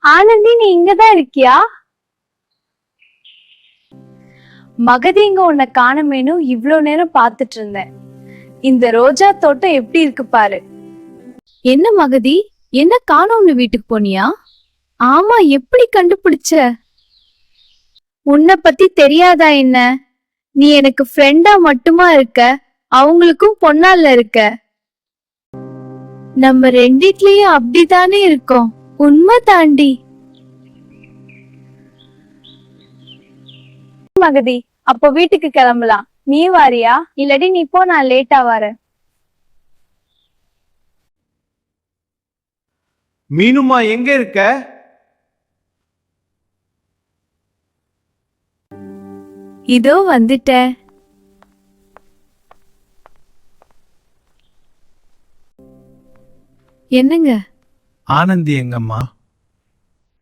ஆனந்தி, நீ இங்கதான் இருக்கியா? மகதி இங்க உன்னை காணமேனு இவ்ளோ நேரம் பாத்துட்டு இருந்தேன். இந்த ரோஜா தோட்டம் எப்படி இருக்கு பாரு. என்ன மகதி, என்ன காணோம்னு வீட்டுக்கு போனியா? ஆமா, எப்படி கண்டுபிடிச்ச? உன்னை பத்தி தெரியாதா என்ன? நீ எனக்கு ஃப்ரெண்டா மட்டுமா இருக்க, அவங்களுக்கும் பொண்ணால இருக்க. நம்ம ரெண்டிட்லயும் அப்படித்தானே இருக்கோம். உண்மை தாண்டி. மகதி, அப்போ வீட்டுக்கு கிளம்பலாம். நீ வாரியா? இல்லாட்டி நீ போ, நான் லேட்டா வரேன். மீனுமா, எங்க இருக்க? இதோ வந்துட்டேன். என்னங்க? ஆனந்தி எங்கம்மா?